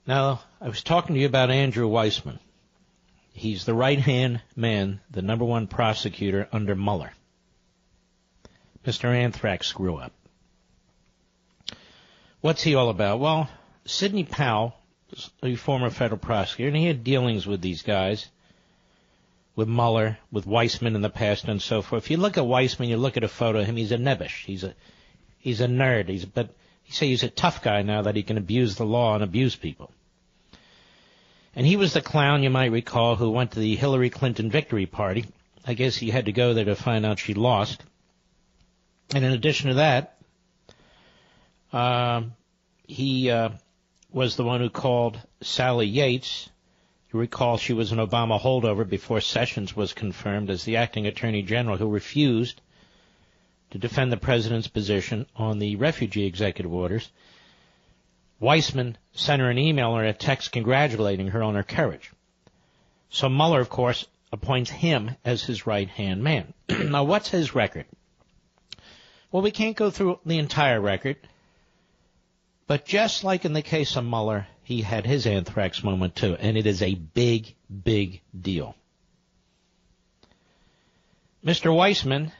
Now, I was talking to you about Andrew Weissman. He's the right-hand man, the number one prosecutor under Mueller. Mr. Anthrax screw up. What's he all about? Well, Sidney Powell, a former federal prosecutor, and he had dealings with these guys, with Mueller, with Weissman in the past and so forth. If you look at Weissman, you look at a photo of him, he's a nebbish. He's a nerd. But you say he's a tough guy now that he can abuse the law and abuse people. And he was the clown, you might recall, who went to the Hillary Clinton victory party. I guess he had to go there to find out she lost. And in addition to that, he was the one who called Sally Yates. You recall she was an Obama holdover before Sessions was confirmed as the acting attorney general, who refused to defend the president's position on the refugee executive orders. Weissman sent her an email or a text congratulating her on her courage. So Mueller, of course, appoints him as his right-hand man. Now, what's his record? Well, we can't go through the entire record, but just like in the case of Mueller, he had his anthrax moment too, and it is a big, big deal. Mr. Weissman,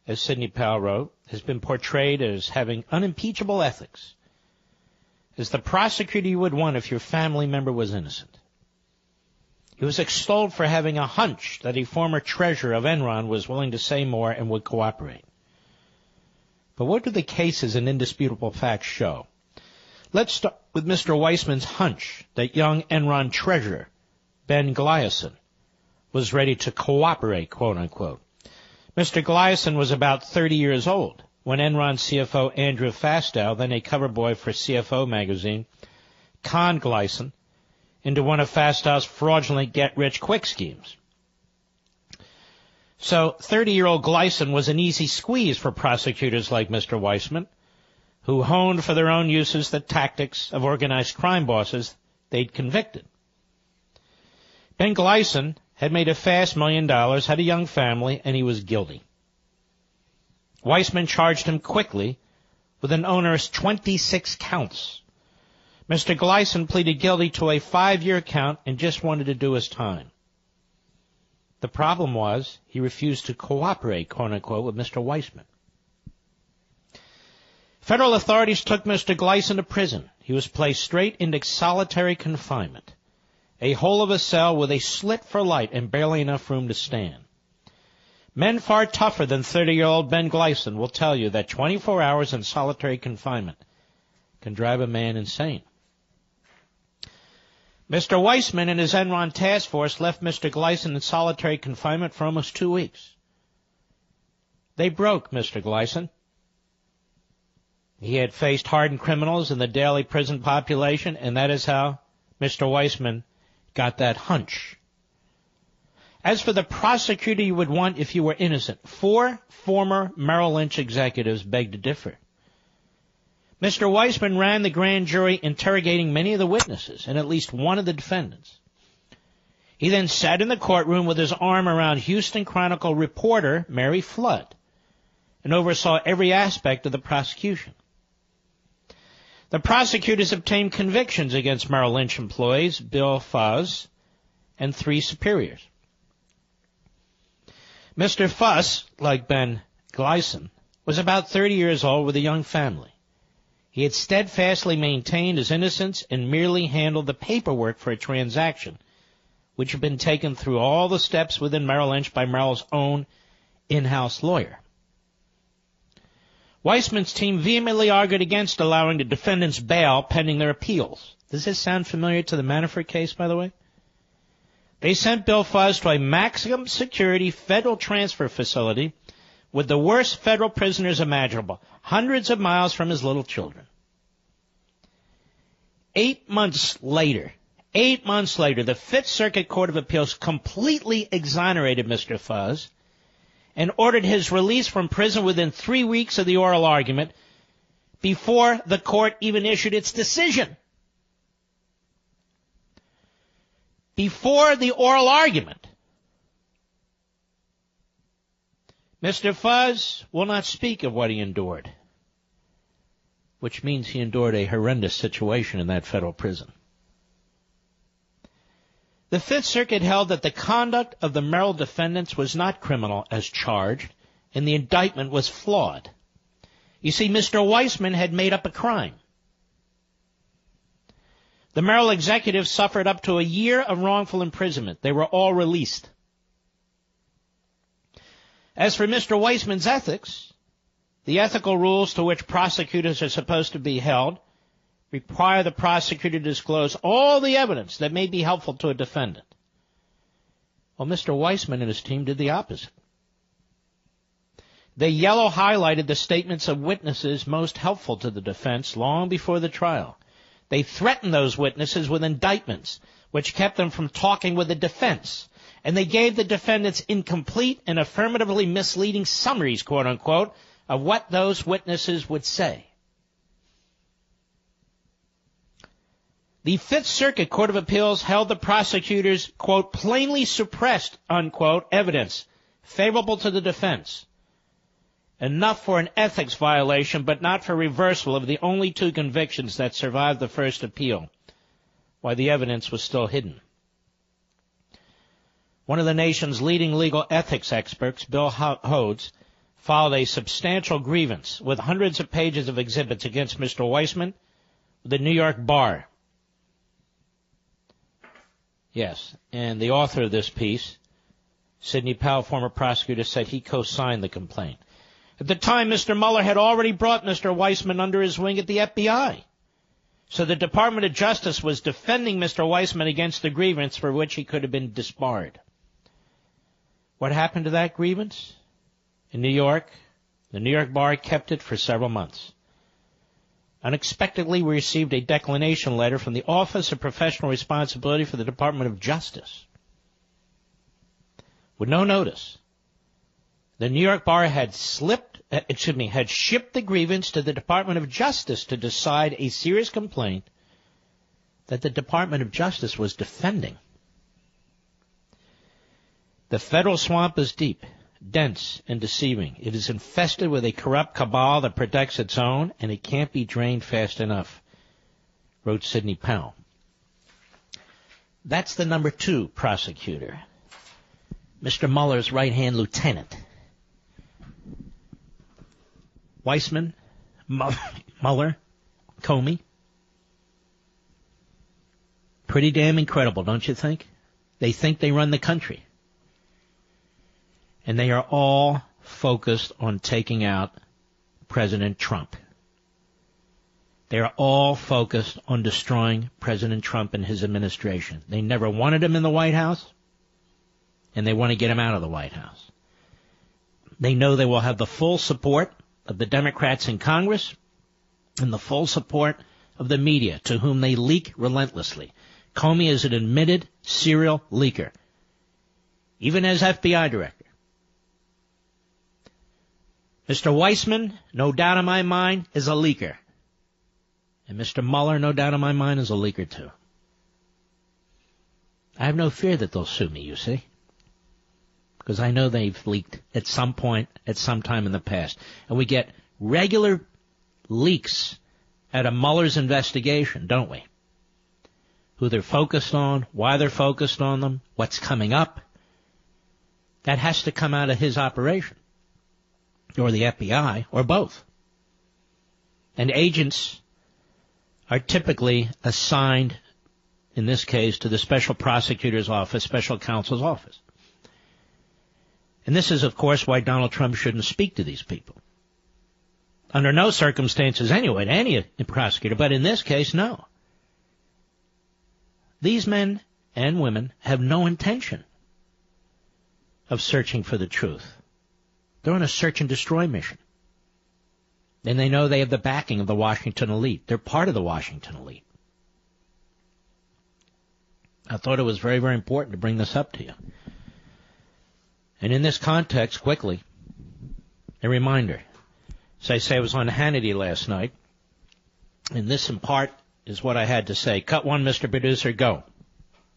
as Sidney Powell wrote, has been portrayed as having unimpeachable ethics, as the prosecutor you would want if your family member was innocent. He was extolled for having a hunch that a former treasurer of Enron was willing to say more and would cooperate. But what do the cases and indisputable facts show? Let's start with Mr. Weissman's hunch that young Enron treasurer Ben Gliason was ready to cooperate, quote-unquote. Mr. Gliason was about 30 years old when Enron CFO Andrew Fastow, then a cover boy for CFO magazine, conned Gliason into one of Fastow's fraudulent get-rich-quick schemes. So 30-year-old Gliason was an easy squeeze for prosecutors like Mr. Weissman, who honed for their own uses the tactics of organized crime bosses they'd convicted. Ben Gliason had made a fast $1 million, had a young family, and he was guilty. Weissman charged him quickly with an onerous 26 counts. Mr. Gliason pleaded guilty to a 5-year count and just wanted to do his time. The problem was he refused to cooperate, quote-unquote, with Mr. Weissman. Federal authorities took Mr. Gliason to prison. He was placed straight into solitary confinement, a hole of a cell with a slit for light and barely enough room to stand. Men far tougher than 30-year-old Ben Gliason will tell you that 24 hours in solitary confinement can drive a man insane. Mr. Weissman and his Enron task force left Mr. Gliason in solitary confinement for almost 2 weeks. They broke Mr. Gliason. He had faced hardened criminals in the daily prison population, and that is how Mr. Weissman got that hunch. As for the prosecutor you would want if you were innocent, 4 former Merrill Lynch executives beg to differ. Mr. Weissman ran the grand jury interrogating many of the witnesses and at least one of the defendants. He then sat in the courtroom with his arm around Houston Chronicle reporter Mary Flood and oversaw every aspect of the prosecution. The prosecutors obtained convictions against Merrill Lynch employees, Bill Fuss, and 3 superiors. Mr. Fuss, like Ben Gliason, was about 30 years old with a young family. He had steadfastly maintained his innocence and merely handled the paperwork for a transaction, which had been taken through all the steps within Merrill Lynch by Merrill's own in-house lawyer. Weissman's team vehemently argued against allowing the defendants bail pending their appeals. Does this sound familiar to the Manafort case, by the way? They sent Bill Fuss to a maximum security federal transfer facility with the worst federal prisoners imaginable, hundreds of miles from his little children. 8 months later, the Fifth Circuit Court of Appeals completely exonerated Mr. Fuss and ordered his release from prison within 3 weeks of the oral argument before the court even issued its decision. Before the oral argument. Mr. Fuss will not speak of what he endured, which means he endured a horrendous situation in that federal prison. The Fifth Circuit held that the conduct of the Merrill defendants was not criminal as charged, and the indictment was flawed. You see, Mr. Weissman had made up a crime. The Merrill executives suffered up to a year of wrongful imprisonment. They were all released. As for Mr. Weissman's ethics, the ethical rules to which prosecutors are supposed to be held require the prosecutor to disclose all the evidence that may be helpful to a defendant. Well, Mr. Weissman and his team did the opposite. They yellow highlighted the statements of witnesses most helpful to the defense long before the trial. They threatened those witnesses with indictments, which kept them from talking with the defense. And they gave the defendants incomplete and affirmatively misleading summaries, quote unquote, of what those witnesses would say. The Fifth Circuit Court of Appeals held the prosecutors, quote, plainly suppressed, unquote, evidence favorable to the defense. Enough for an ethics violation, but not for reversal of the only two convictions that survived the first appeal, while the evidence was still hidden. One of the nation's leading legal ethics experts, Bill Hodes, filed a substantial grievance with hundreds of pages of exhibits against Mr. Weissman with the New York Bar. Yes, and the author of this piece, Sidney Powell, former prosecutor, said he co-signed the complaint. At the time, Mr. Mueller had already brought Mr. Weissman under his wing at the FBI. So the Department of Justice was defending Mr. Weissman against the grievance for which he could have been disbarred. What happened to that grievance? In New York, the New York Bar kept it for several months. Unexpectedly, we received a declination letter from the Office of Professional Responsibility for the Department of Justice. With no notice, the New York Bar had shipped the grievance to the Department of Justice to decide a serious complaint that the Department of Justice was defending. The federal swamp is deep, dense, and deceiving. It is infested with a corrupt cabal that protects its own, and it can't be drained fast enough, wrote Sidney Powell. That's the number 2 prosecutor, Mr. Mueller's right-hand lieutenant. Weissman, Mueller, Comey. Pretty damn incredible, don't you think? They think they run the country. And they are all focused on taking out President Trump. They are all focused on destroying President Trump and his administration. They never wanted him in the White House, and they want to get him out of the White House. They know they will have the full support of the Democrats in Congress and the full support of the media, to whom they leak relentlessly. Comey is an admitted serial leaker, even as FBI director. Mr. Weissman, no doubt in my mind, is a leaker. And Mr. Mueller, no doubt in my mind, is a leaker too. I have no fear that they'll sue me, you see, because I know they've leaked at some point, at some time in the past. And we get regular leaks out of Mueller's investigation, don't we? Who they're focused on, why they're focused on them, what's coming up. That has to come out of his operation, or the FBI, or both. And agents are typically assigned, in this case, to the special prosecutor's office, special counsel's office. And this is, of course, why Donald Trump shouldn't speak to these people. Under no circumstances anyway, to any prosecutor, but in this case, no. These men and women have no intention of searching for the truth. They're on a search and destroy mission. And they know they have the backing of the Washington elite. They're part of the Washington elite. I thought it was very, very important to bring this up to you. And in this context, quickly, a reminder. As I say, I was on Hannity last night, and this in part is what I had to say. Cut 1, Mr. Producer, go.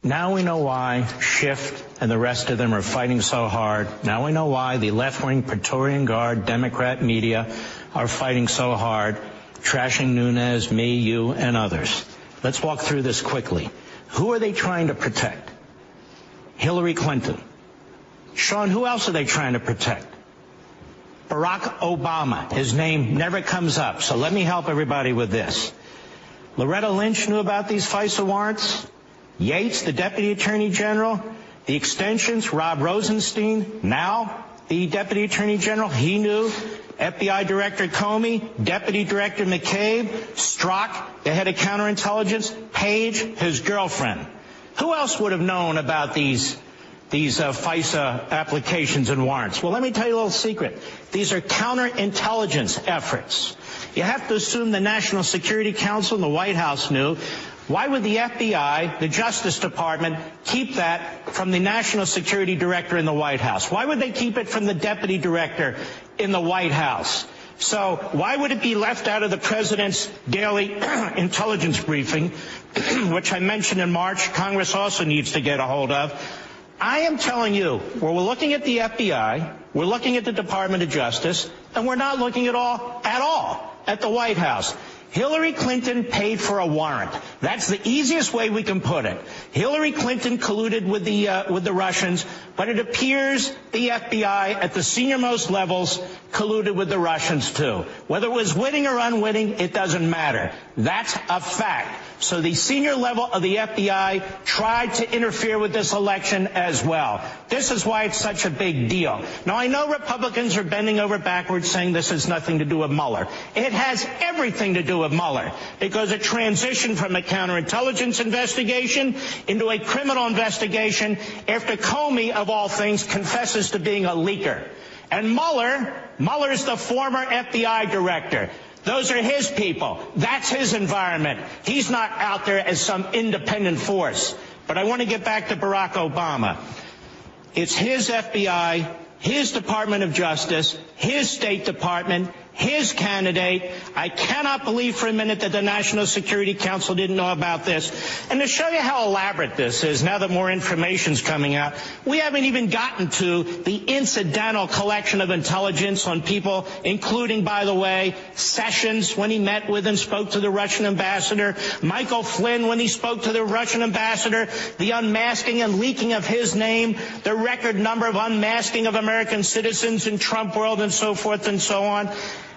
Now we know why Schiff and the rest of them are fighting so hard. Now we know why the left-wing Praetorian Guard Democrat media are fighting so hard, trashing Nunes, me, you, and others. Let's walk through this quickly. Who are they trying to protect? Hillary Clinton. Sean, who else are they trying to protect? Barack Obama. His name never comes up, so let me help everybody with this. Loretta Lynch knew about these FISA warrants. Yates, the Deputy Attorney General. The extensions, Rob Rosenstein, now the Deputy Attorney General, he knew. FBI Director Comey, Deputy Director McCabe, Strzok, the head of counterintelligence, Page, his girlfriend. Who else would have known about these FISA applications and warrants? Well, let me tell you a little secret. These are counterintelligence efforts. You have to assume the National Security Council and the White House knew. Why would the FBI, the Justice Department, keep that from the National Security Director in the White House? Why would they keep it from the Deputy Director in the White House? So why would it be left out of the President's daily intelligence briefing, which I mentioned in March, Congress also needs to get a hold of? I am telling you, we're looking at the FBI, we're looking at the Department of Justice, and we're not looking at all at the White House. Hillary Clinton paid for a warrant. That's the easiest way we can put it. Hillary Clinton colluded with the Russians, but it appears the FBI at the senior-most levels colluded with the Russians too. Whether it was witting or unwitting, it doesn't matter. That's a fact. So the senior level of the FBI tried to interfere with this election as well. This is why it's such a big deal. Now, I know Republicans are bending over backwards saying this has nothing to do with Mueller. It has everything to do with Mueller, because it transitioned from a counterintelligence investigation into a criminal investigation after Comey, of all things, confesses to being a leaker. And Mueller is the former FBI director. Those are his people. That's his environment. He's not out there as some independent force. But I want to get back to Barack Obama. It's his FBI, his Department of Justice, his State Department, his candidate. I cannot believe for a minute that the National Security Council didn't know about this. And to show you how elaborate this is, now that more information's coming out, we haven't even gotten to the incidental collection of intelligence on people, including, by the way, Sessions when he met with and spoke to the Russian ambassador, Michael Flynn when he spoke to the Russian ambassador, the unmasking and leaking of his name, the record number of unmasking of American citizens in Trump world, and so forth and so on.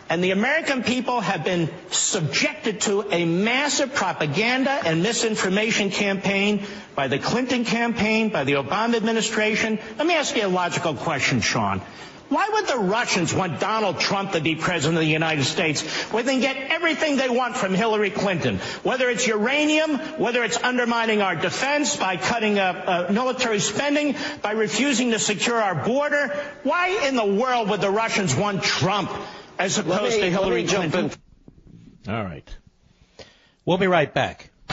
And the American people have been subjected to a massive propaganda and misinformation campaign by the Clinton campaign, by the Obama administration. Let me ask you a logical question, Sean. Why would the Russians want Donald Trump to be president of the United States when they get everything they want from Hillary Clinton? Whether it's uranium, whether it's undermining our defense by cutting military spending, by refusing to secure our border. Why in the world would the Russians want Trump as opposed to Hillary Clinton? All right. We'll be right back.